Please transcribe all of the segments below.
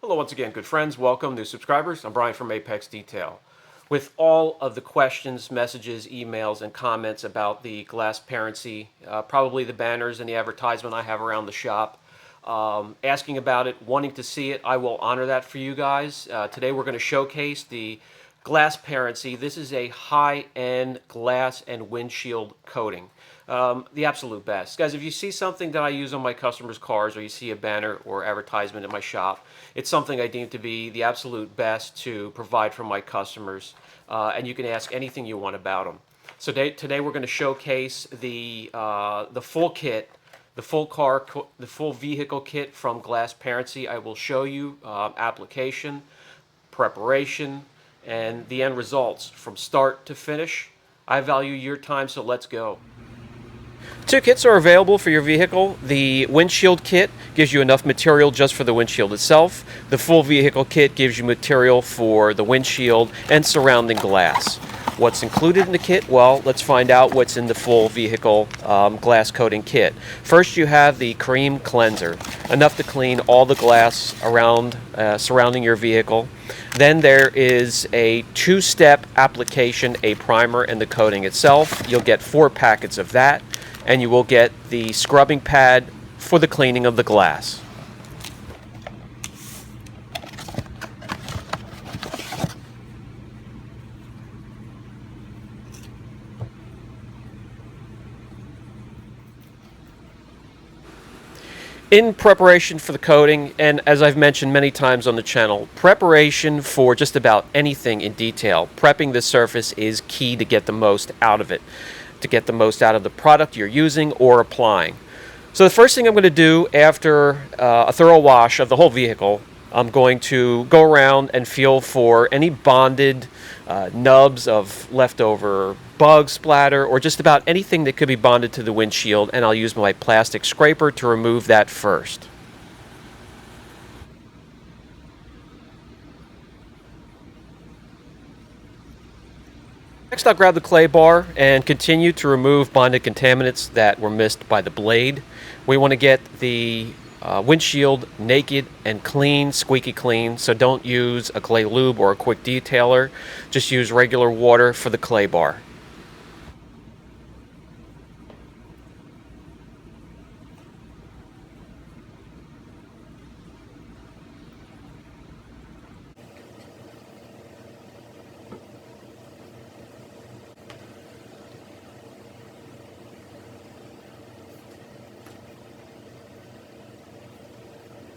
Hello once again, good friends. Welcome, new subscribers. I'm Brian from Apex Detail. With all of the questions, messages, emails, and comments about the GlassParency, probably the banners and the advertisement I have around the shop, asking about it, wanting to see it, I will honor that for you guys. Today we're going to showcase the GlassParency. This is a high-end glass and windshield coating. The absolute best. Guys, if you see something that I use on my customers' cars or you see a banner or advertisement in my shop, it's something I deem to be the absolute best to provide for my customers. And you can ask anything you want about them. So today we're going to showcase the full kit, the full vehicle kit from GlassParency. I will show you application, preparation, and the end results from start to finish. I value your time, so let's go. Two kits are available for your vehicle. The windshield kit gives you enough material just for the windshield itself. The full vehicle kit gives you material for the windshield and surrounding glass. What's included in the kit? Well, let's find out what's in the full vehicle glass coating kit. First, you have the cream cleanser, enough to clean all the glass around surrounding your vehicle. Then there is a two-step application, a primer and the coating itself. You'll get 4 packets of that, and you will get the scrubbing pad for the cleaning of the glass. In preparation for the coating, and as I've mentioned many times on the channel, preparation for just about anything in detail, prepping the surface is key to get the most out of it, to get the most out of the product you're using or applying. So the first thing I'm going to do after a thorough wash of the whole vehicle, I'm going to go around and feel for any bonded nubs of leftover bug splatter or just about anything that could be bonded to the windshield, and I'll use my plastic scraper to remove that first. Next, I'll grab the clay bar and continue to remove bonded contaminants that were missed by the blade. We want to get the windshield naked and clean, squeaky clean, so don't use a clay lube or a quick detailer. Just use regular water for the clay bar.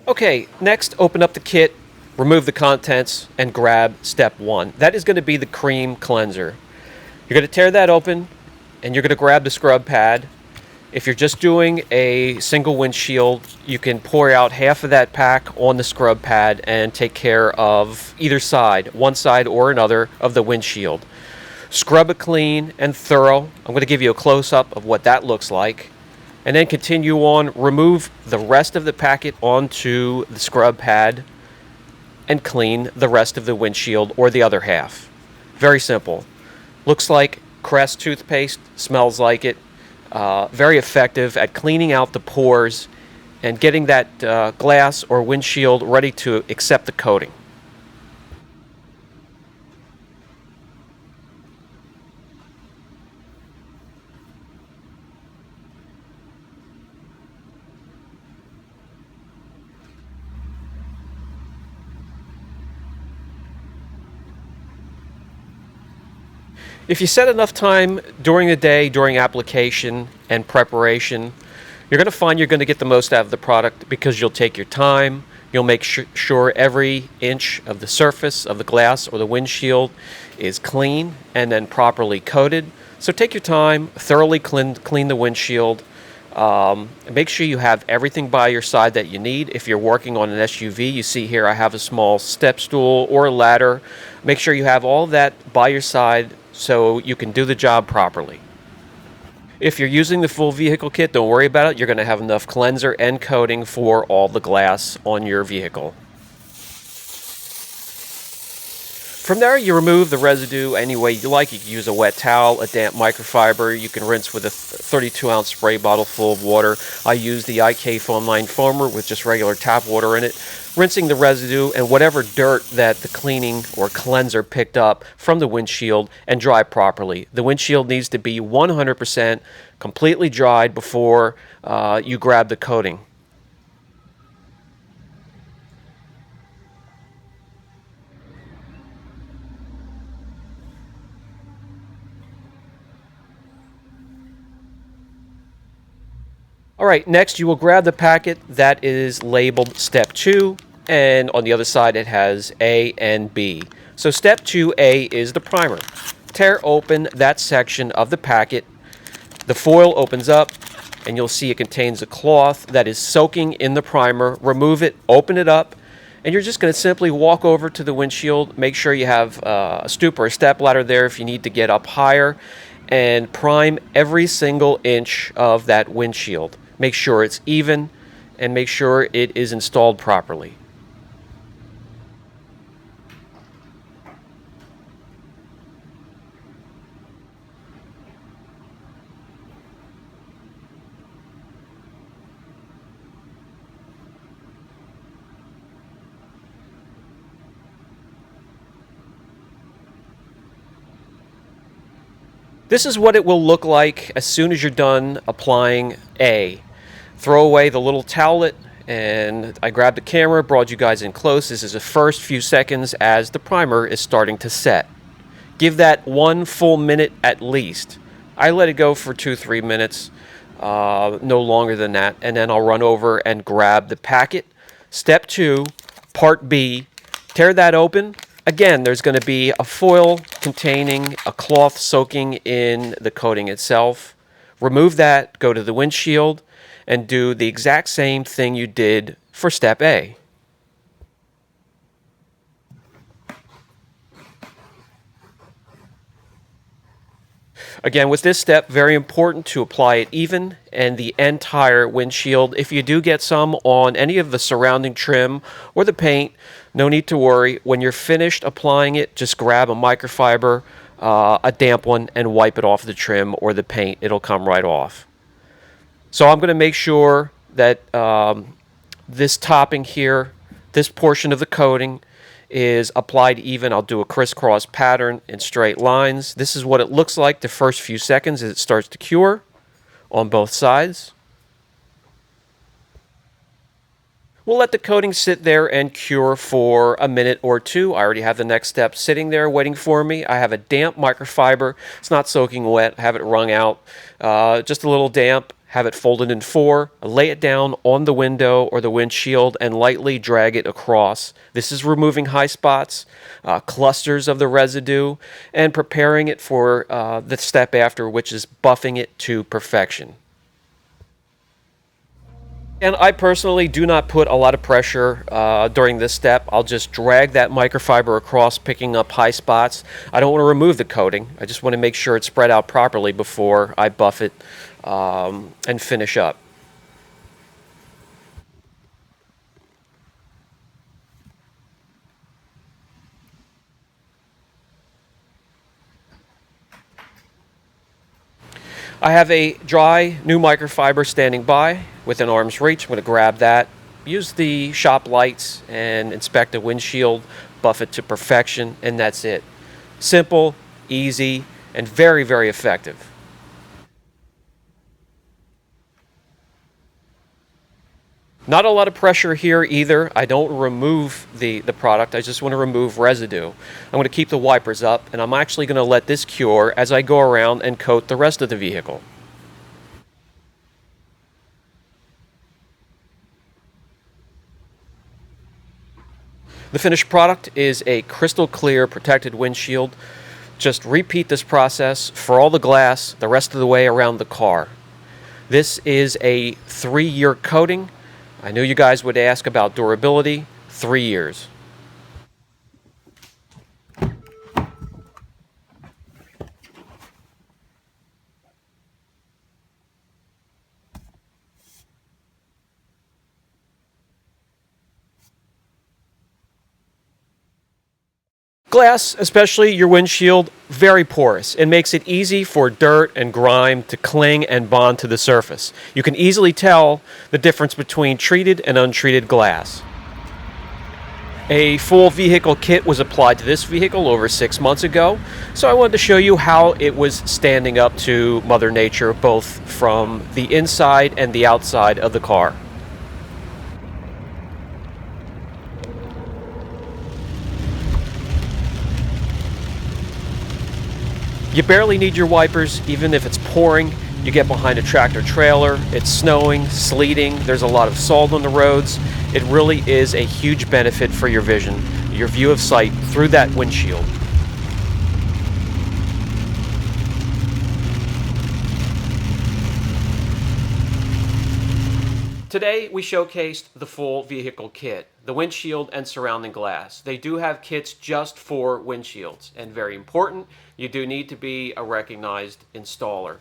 Okay, next open up the kit, remove the contents, and grab step 1. That is going to be the cream cleanser. You're going to tear that open, and you're going to grab the scrub pad. If you're just doing a single windshield, you can pour out half of that pack on the scrub pad and take care of either side, one side or another of the windshield. Scrub it clean and thorough. I'm going to give you a close-up of what that looks like. And then continue on, remove the rest of the packet onto the scrub pad and clean the rest of the windshield or the other half. Very simple. Looks like Crest toothpaste, smells like it. Very effective at cleaning out the pores and getting that glass or windshield ready to accept the coating. If you set enough time during the day, during application and preparation, you're going to find you're going to get the most out of the product because you'll take your time, you'll make sure every inch of the surface of the glass or the windshield is clean and then properly coated. So take your time, thoroughly clean the windshield. Make sure you have everything by your side that you need. If you're working on an SUV, you see here I have a small step stool or a ladder. Make sure you have all of that by your side so you can do the job properly. If you're using the full vehicle kit, don't worry about it. You're going to have enough cleanser and coating for all the glass on your vehicle. From there, you remove the residue any way you like. You can use a wet towel, a damp microfiber. You can rinse with a 32-ounce spray bottle full of water. I use the IK Foam Line Foamer with just regular tap water in it, rinsing the residue and whatever dirt that the cleaning or cleanser picked up from the windshield and dry properly. The windshield needs to be 100% completely dried before you grab the coating. All right, next you will grab the packet that is labeled Step 2, and on the other side it has A and B. So Step 2A is the primer. Tear open that section of the packet. The foil opens up, and you'll see it contains a cloth that is soaking in the primer. Remove it, open it up, and you're just going to simply walk over to the windshield. Make sure you have a stoop or a step ladder there if you need to get up higher, and prime every single inch of that windshield. Make sure it's even and make sure it is installed properly. This is what it will look like as soon as you're done applying A. Throw away the little towelette, and I grabbed the camera, brought you guys in close. This is the first few seconds as the primer is starting to set. Give that 1 full minute at least. I let it go for 2-3 minutes, no longer than that, and then I'll run over and grab the packet. Step 2, Part B, tear that open. Again, there's going to be a foil containing a cloth soaking in the coating itself. Remove that, go to the windshield, and do the exact same thing you did for Step A. Again, with this step, very important to apply it even and the entire windshield. If you do get some on any of the surrounding trim or the paint, no need to worry. When you're finished applying it, just grab a microfiber, a damp one, and wipe it off the trim or the paint. It'll come right off. So I'm going to make sure that this topping here, this portion of the coating, is applied even. I'll do a crisscross pattern in straight lines. This is what it looks like the first few seconds as it starts to cure on both sides. We'll let the coating sit there and cure for a minute or two. I already have the next step sitting there waiting for me. I have a damp microfiber. It's not soaking wet. I have it wrung out. Just a little damp. Have it folded in 4, lay it down on the window or the windshield, and lightly drag it across. This is removing high spots, clusters of the residue, and preparing it for the step after, which is buffing it to perfection. And I personally do not put a lot of pressure during this step. I'll just drag that microfiber across, picking up high spots. I don't want to remove the coating. I just want to make sure it's spread out properly before I buff it and finish up. I have a dry new microfiber standing by within arm's reach. I'm going to grab that, use the shop lights and inspect the windshield, buff it to perfection, and that's it. Simple, easy, and very, very effective. Not a lot of pressure here either. I don't remove the product. I just want to remove residue. I'm going to keep the wipers up, and I'm actually going to let this cure as I go around and coat the rest of the vehicle. The finished product is a crystal clear protected windshield. Just repeat this process for all the glass the rest of the way around the car. This is a 3-year coating. I knew you guys would ask about durability. 3 years. Glass, especially your windshield, very porous. It makes it easy for dirt and grime to cling and bond to the surface. You can easily tell the difference between treated and untreated glass. A full vehicle kit was applied to this vehicle over 6 months ago, so I wanted to show you how it was standing up to Mother Nature, both from the inside and the outside of the car. You barely need your wipers, even if it's pouring. You get behind a tractor trailer, it's snowing, sleeting, there's a lot of salt on the roads. It really is a huge benefit for your vision, your view of sight through that windshield. Today we showcased the full vehicle kit, the windshield and surrounding glass. They do have kits just for windshields, and very important, you do need to be a recognized installer.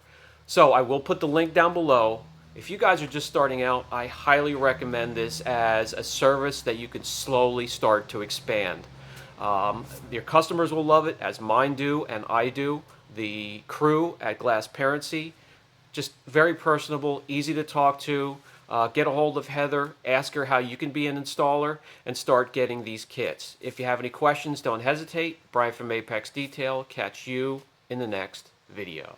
So I will put the link down below. If you guys are just starting out, I highly recommend this as a service that you can slowly start to expand. Your customers will love it, as mine do and I do. The crew at GlassParency, just very personable, easy to talk to. Get a hold of Heather, ask her how you can be an installer, and start getting these kits. If you have any questions, don't hesitate. Brian from Apex Detail. Catch you in the next video.